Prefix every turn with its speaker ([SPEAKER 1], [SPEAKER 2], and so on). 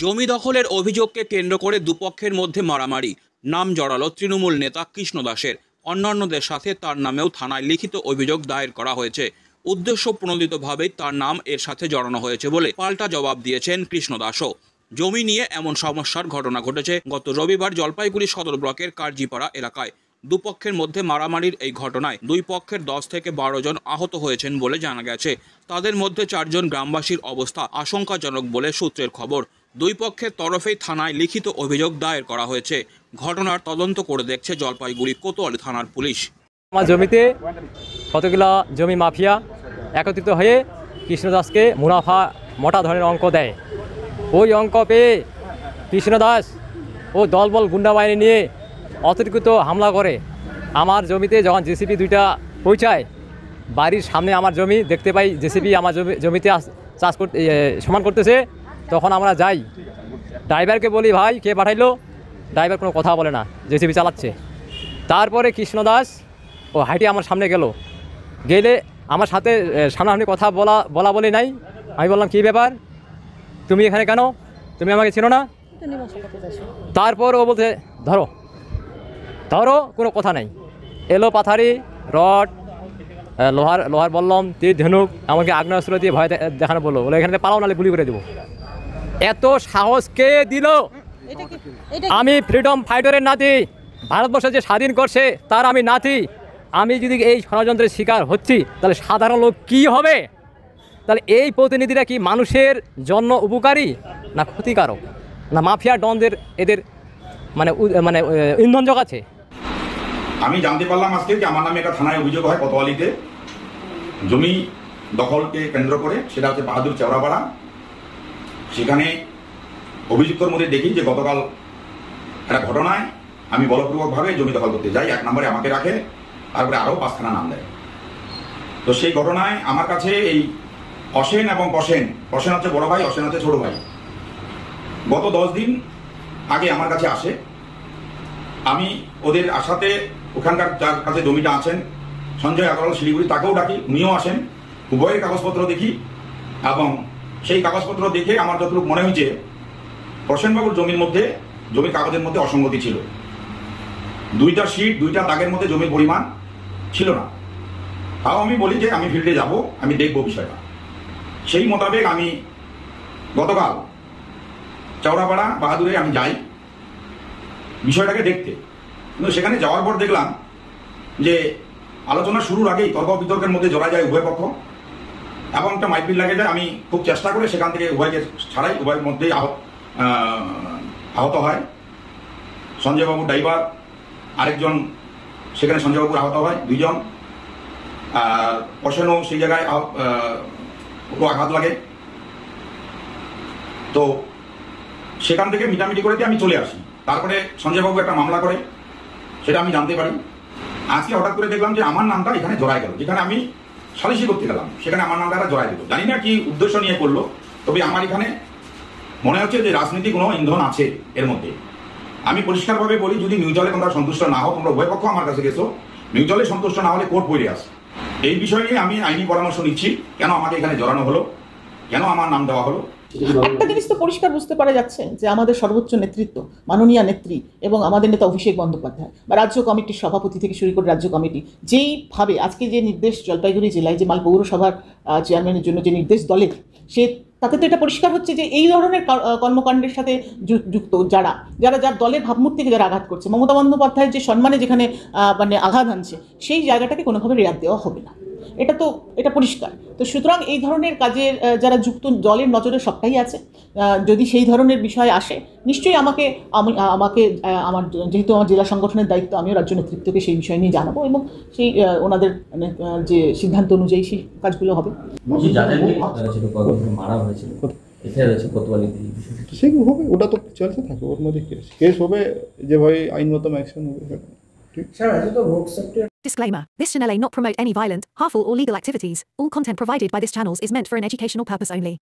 [SPEAKER 1] জমি দখলের অভিযোগকে কেন্দ্র করে দুপক্ষের মধ্যে মারামারি। নাম জড়ালো তৃণমূল নেতা কৃষ্ণ দাসের। অন্যান্যদের সাথে তার নামেও থানায় লিখিত অভিযোগ দায়ের করা হয়েছে। উদ্দেশ্য প্রণোদিতভাবেই তার নাম এর সাথে জড়ানো হয়েছে বলে পাল্টা জবাব দিয়েছেন কৃষ্ণ দাসও। জমি নিয়ে এমন সমস্যার ঘটনা ঘটেছে গত রবিবার জলপাইগুড়ি সদর ব্লকের কার্জিপাড়া এলাকায়। দুপক্ষের মধ্যে মারামারির এই ঘটনায় দুই পক্ষের 10 থেকে 12 জন আহত হয়েছেন বলে জানা গেছে। তাদের মধ্যে 4 জন গ্রামবাসীর অবস্থা আশঙ্কাজনক বলে সূত্রের খবর। দুই পক্ষের তরফেই থানায় লিখিত অভিযোগ দায়ের করা হয়েছে। ঘটনার তদন্ত করে দেখছে জলপাইগুড়ি কোতোয়ালি থানার পুলিশ।
[SPEAKER 2] আমার জমিতে কতগুলো জমি মাফিয়া একত্রিত হয়ে কৃষ্ণ দাসকে মুনাফা মোটা ধরনের অঙ্ক দেয়। ওই অঙ্ক পেয়ে কৃষ্ণ দাস ও দলবল গুন্ডা বাহিনী নিয়ে অতিরিক্ত হামলা করে। আমার জমিতে যখন জেসিপি দুইটা পৌঁছায়, বাড়ির সামনে আমার জমি দেখতে পাই জেসিপি আমার জমিতে চাষ করতে সমান করতেছে, তখন আমরা যাই। ড্রাইভারকে বলি, ভাই কে পাঠাইলো? ড্রাইভার কোনো কথা বলে না, জেসিপি চালাচ্ছে। তারপরে কৃষ্ণ দাস ও হাইটে আমার সামনে গেলে আমার সাথে সামনাসামনি কথা বলা বলি নাই। আমি বললাম, কী ব্যাপার, তুমি এখানে কেন? তুমি আমাকে চিনো না? তারপর ও বলছে, ধরো ধরো, কোনো কথা নাই। এলো পাথারি, রড, লোহার বললাম, তীর, ধনুক, আমাকে আগ্নেয়াস্ত্র দিয়ে ভয় দেখানো বললো। বলে এখানে পালাও, নাহলে গুলি করে দেবো। এত সাহস কে দিল? আমি ফ্রিডম ফাইটারের নাতি, ভারতবর্ষ যে স্বাধীন করছে তার আমি নাতি। আমি যদি এই ষড়যন্ত্রের শিকার হচ্ছি, তাহলে সাধারণ লোক কী হবে? তাহলে এই প্রতিনিধিরা কি মানুষের জন্য উপকারী না ক্ষতিকারক, না মাফিয়া ডনদের এদের মানে ইন্ধন জোগাচ্ছে?
[SPEAKER 3] আমি জানতে পারলাম আজকে যে আমার নামে একটা থানায় অভিযোগ হয় কোতোয়ালিতে জমি দখলকে কেন্দ্র করে। সেটা হচ্ছে বাহাদুর চৌরাপাড়া। সেখানে অভিযুক্তর মধ্যে দেখি যে গতকাল একটা ঘটনায় আমি বলপূর্বকভাবে জমি দখল করতে যাই। 1 নম্বরে আমাকে রাখে, তারপরে আরও 5খানা নাম দেয়। তো সেই ঘটনায় আমার কাছে এই অসেন এবং কসেন হচ্ছে বড় ভাই, অসেন হচ্ছে ছোট ভাই, গত 10 দিন আগে আমার কাছে আসে। আমি ওদের আশাতে ওখানকার যার কাছে জমিটা আছেন সঞ্জয় আগরওয়াল শিলিগুড়ি, তাকেও ডাকি, উনিও আসেন। উভয়ের কাগজপত্র দেখি এবং সেই কাগজপত্র দেখে আমার যতটুকু মনে হয়েছে প্রসেনবাবুর জমির কাগজের মধ্যে অসঙ্গতি ছিল। 2টা শিট 2টা দাগের মধ্যে জমির পরিমাণ ছিল না। তাও আমি বলি যে আমি ফিল্ডে যাব, আমি দেখব বিষয়টা। সেই মোতাবেক আমি গতকাল চৌরাপাড়া বাহাদুরে আমি যাই বিষয়টাকে দেখতে। কিন্তু সেখানে যাওয়ার পর দেখলাম যে আলোচনা শুরুর আগেই তর্ক বিতর্কের মধ্যে জড়া যায় উভয় পক্ষ এবং একটা মাইপিল লাগে যায়। আমি খুব চেষ্টা করে সেখান থেকে উভয়কে ছাড়াই, উভয়ের মধ্যেই আহত হয়। সঞ্জয়বাবুর ড্রাইভার আরেকজন, সেখানে সঞ্জয়বাবুর আহত হয় 2 জন। আর অসেনও সেই জায়গায় আঘাত লাগে। তো সেখান থেকে মিটামিটি করে আমি চলে আসি। তারপরে সঞ্জয়বাবু একটা মামলা করে, সেটা আমি জানতে পারি। আজকে হঠাৎ করে দেখলাম যে আমার নামটা এখানে জড়ায় গেল। যেখানে আমি সালিশি করতে গেলাম সেখানে আমার নামটা জড়ায় দিল। জানি না কি উদ্দেশ্য নিয়ে করলো, তবে আমার এখানে মনে হচ্ছে যে রাজনীতি কোনো ইন্ধন আছে এর মধ্যে। আমি পরিষ্কারভাবে বলি, যদি মিউচুয়ালে তোমরা সন্তুষ্ট না হও, তোমরা উভয় পক্ষ আমার কাছে গেছো, মিউচুয়ালে সন্তুষ্ট না হলে কোর্ট পড়ে আসে। এই বিষয় নিয়ে আমি আইনি পরামর্শ নিচ্ছি, কেন আমাকে এখানে জড়ানো হলো, কেন আমার নাম দেওয়া হলো।
[SPEAKER 4] একটা জিনিস তো পরিষ্কার বুঝতে পারা যাচ্ছে যে আমাদের সর্বোচ্চ নেতৃত্ব, মাননীয় নেত্রী এবং আমাদের নেতা অভিষেক বন্দ্যোপাধ্যায় বা রাজ্য কমিটির সভাপতি থেকে শুরু করে রাজ্য কমিটি যেইভাবে আজকে যে নির্দেশ জলপাইগুড়ি জেলায় যে মাল পৌরসভার চেয়ারম্যানের জন্য যে নির্দেশ দলের, তাতে তো এটা পরিষ্কার হচ্ছে যে এই ধরনের কর্মকাণ্ডের সাথে যুক্ত যার দলের ভাবমূর্তি থেকে যারা আঘাত করছে, মমতা বন্দ্যোপাধ্যায়ের যে সম্মানে যেখানে আঘাত আনছে, সেই জায়গাটাকে কোনোভাবে রেয়াত দেওয়া হবে না। এটা পরিষ্কার। তো সুতরাং এই ধরনের কাজের যারা যুক্ত, দলের নজরে সবটাই আছে। যদি সেই ধরনের বিষয় আসে, নিশ্চয়ই আমাকে আমার যেহেতু আমার জেলা সংগঠনের দায়িত্ব, আমিও রাজ্য নেতৃত্বকে সেই বিষয় নিয়ে জানাবো এবং সেই ওনাদের যে সিদ্ধান্ত অনুযায়ী সেই কাজগুলো হবে।
[SPEAKER 5] ওটা তো চলতে থাকে, ওর মধ্যে কেস হবে, যেভাবে আইনগত অ্যাকশন হবে।
[SPEAKER 6] Disclaimer. This channel may not promote any violent, harmful or legal activities. All content provided by this channel is meant for an educational purpose only.